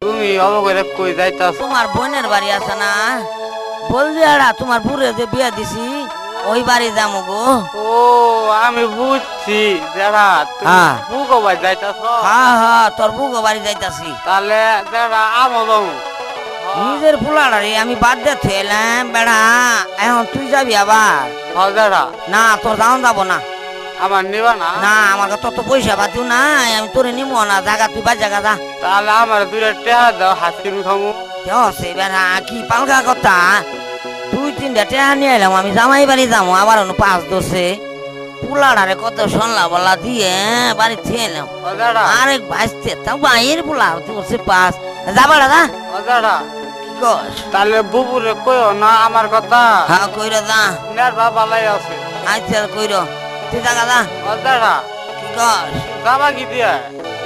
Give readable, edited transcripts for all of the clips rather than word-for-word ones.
তুমি অবগরে কই যাইতাছ? তোমার বোনের বাড়ি আছে না, বলছি এরা তোমার বুড়ে যে বিয়া দিছি ওই বাড়ি যাবো গো। ও আমি বুঝছি যারা তুমি হ্যাঁ। বুগো ভাই যাইতাছ। হ্যাঁ হ্যাঁ, তোর বুগো বাড়ি যাইতাছি। তাহলে যারা আমো বাবু নিজের পোলাড়ারে আমি বাদ দিয়ে থেলাম বেড়া, এখন তুই যাবি আবার? যারা না, তোর যাওন যাবো না। আমার নিবা না? না, আমার কাছে তত পয়সা পাতিও নাই, আমি তোরে নিবো না। জায়গা তুই বা জায়গা যা। তাহলে আমার দুইটা টেহা দাও, হাসির খামু। সে বেড়া কি পালকা কথা, 2-3টা টেহা নিয়ে এলাম, আমি জামাই বাড়ি যাবো, আবার অন্য পাঁচ দোষে পোলাড়ারে কত সন্লা বলা দিয়ে বাড়ি থেকে এলাম। যারা আরেক ভাসতে তা বাইয়ের পোলা তোরছে পাঁচ যাবা দাদা যারা কি কস? তাহলে বুবুরে কইও না আমার কথা। হ্যাঁ কইর যা, নের বাবালাই আছে। আচ্ছা কইর তুই জাগা যা। যারা কি কস? যাবা কি দিয়া?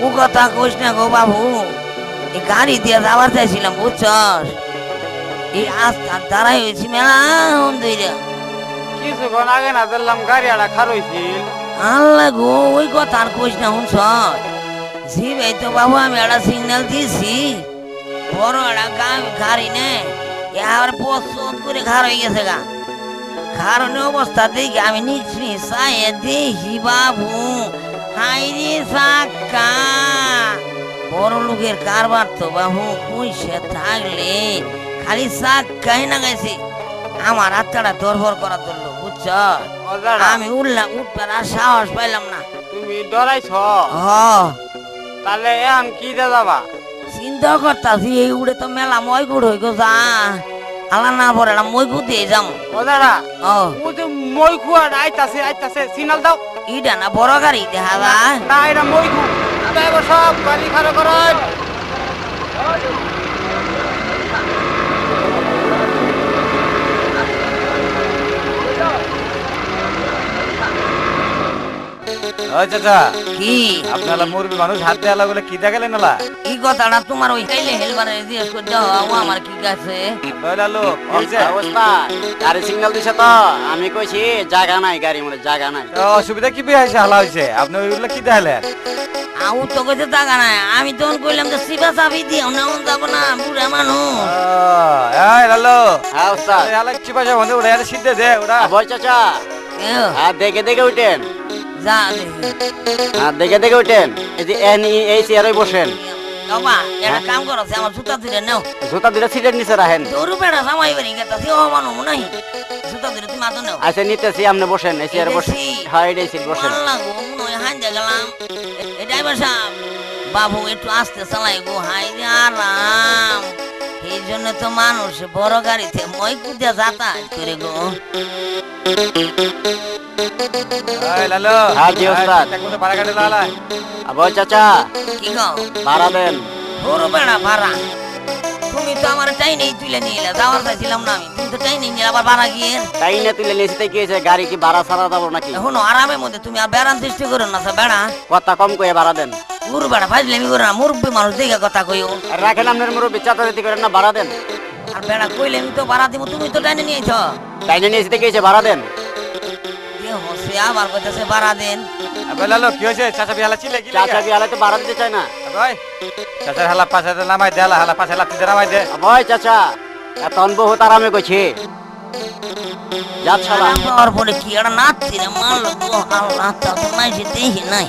ও কথা কইস না গো বাবু, এই গাড়ি দিয়ে যাবার চাইছিলাম বুঝছস, এই আস্তা দাঁড়াই হয়েছি মেলা ধরে। কিছুক্ষণ আগে না দেখলাম গাড়ি আড়া খারইছিল। আল্লাহ গো, ওই কথা আর কইস না শুনছ জি ভাই তো বাবু, আমি একটা সিগন্যাল দিয়েছি, বড় একটা গাড়ি নে আর পছন্দ করে খার হয়ে গেছে গা। কারণে অবস্থা দেখি আমি নিচ্ছি চাইয়ে দেখি বাবু, হাইরে চাক্কা বড় লোকের কারবার তো বাবু, পয়সা থাকলে খালি চাক্কাই না গেছে আমার হাতটা ধরফর করা ধরলো বুঝছ। যারা আমি উঠলাম, উঠবার আর সাহস পাইলাম না। তুমি ডরাইছ? হ, তাহলে এখন কি দে যাবা? চিন্তা করতাছি এই উড়ে তো মেলা মই গুড় হয়ে গো যা, আলা না পরে মই গু দিয়ে যাম। যারা ও ও যে মই খুয়া আইতাছে আইতাছে, সিগন্যাল দাও। ইটা না বড় গাড়ি দেখা যায়। না এটা মই খু, ড্রাইভার সব গাড়ি খারাপ করেন। ওই চাচা, কি আপনারা মুরবি মানুষ হাত দেওয়া বলে কি দেখালেন নালা? কি কথাটা তোমার ওই কাইলে হেলবারে জিজ্ঞেস করে দাও, ও আমার কি কাছে দয়লা লোক অবস্থা গাড়ি সিগন্যাল দিছে তো আমি কইছি জায়গা নাই, গাড়ি মনে জায়গা নাই। অসুবিধা কি হয়েছে? হালা হয়েছে আপনি ওইগুলো কি দেখালেন? আউ তো কইতে টাকা নাই, আমি তখন কইলাম যে সিবা চাবি দিও না, ওন যাব না বুড়া মানুষ। এই লালো, হ্যাঁ ওস্তাদ। হালা চিপা যাবো ওটা এটা সিদ্ধে দে ওটা। বল চাচা, এও, হ্যাঁ দেখে দেখে উঠেন, যা দেখি। হ্যাঁ দেখে দেখে উঠেন। এই যে এই চেয়ারে বসেন। বাবা একটা কাম করো, আমার জুতা দিলে নাও, জুতা দুটা সিটের নিচে রাখেন। তোর বেড়া জামাই বাড়ি গেতাছি, ও মানুষ নাই, জুতা দিলে তুমি আদর নাও। আচ্ছা নিতেছি, আপনি বসেন এই চেয়ারে বসেন। হ্যাঁ এটাই সিট বসেন। আল্লাহ গো, মনে হয় হাঁজা গেলাম। এই ড্রাইভার সাহেব, বাবু একটু আস্তে চালাই গো, হাই রে আরাম। এই জন্য তো মানুষ বড় গাড়িতে মই কুদিয়া যাতায়াত করে গো। এই লালো, হ্যাঁ, জি, ওস্তাদ। এক মতো ভাড়া গাড়ি লালা। বল চাচা, কি গো ভাড়া দেন। বড় বেড়া ভাড়া? তুমি তো আমার টাইনেই তুলে নিয়ে এলে, যাওয়ার চাইছিলাম না আমি, তুমি তো টাইনেই নিয়ে আবার ভাড়া গিয়ে। তাই না তুলে নিয়েছি, তাই কি হয়েছে? গাড়ি কি ভাড়া ছাড়া যাবো নাকি? এখনো আরামের মধ্যে তুমি আর বেড়ান সৃষ্টি করো না বেড়া। কথা কম কয়ে ভাড়া দেন। গুরু বেড়া ফাজলামি করো না, মুরব্বী মানুষ দেখে কথা কইও। আর রাখেন আপনার মুরব্বী, চাতাচাতি করেন না, ভাড়া দেন। আর বেড়া কইলে আমি তো ভাড়া দিব, তুমি তো টাইনে নিয়েছ। তাই না নিয়েছি, তাই কি হয়েছে? ভাড়া দেন। হচ্ছে আবার কইতাছে ভাড়া দেন। আবে লালো, কি হয়েছে? চাচা বিহালা চিলে কি চাচা বিয়ালে তো ভাড়া দিতে চায় না। ভাই চাচার হালা পাশে নামাই দে, হালা পাশে লাত্তি নামাই দে। ভয় চাচা, এখন বহুত আরামে কইছি। যাচ্ছা আরাম পাওয়ার পরে কি একটা নাচছি রে মারলো গো, আল্লাহ তা তো নাই দেখি নাই।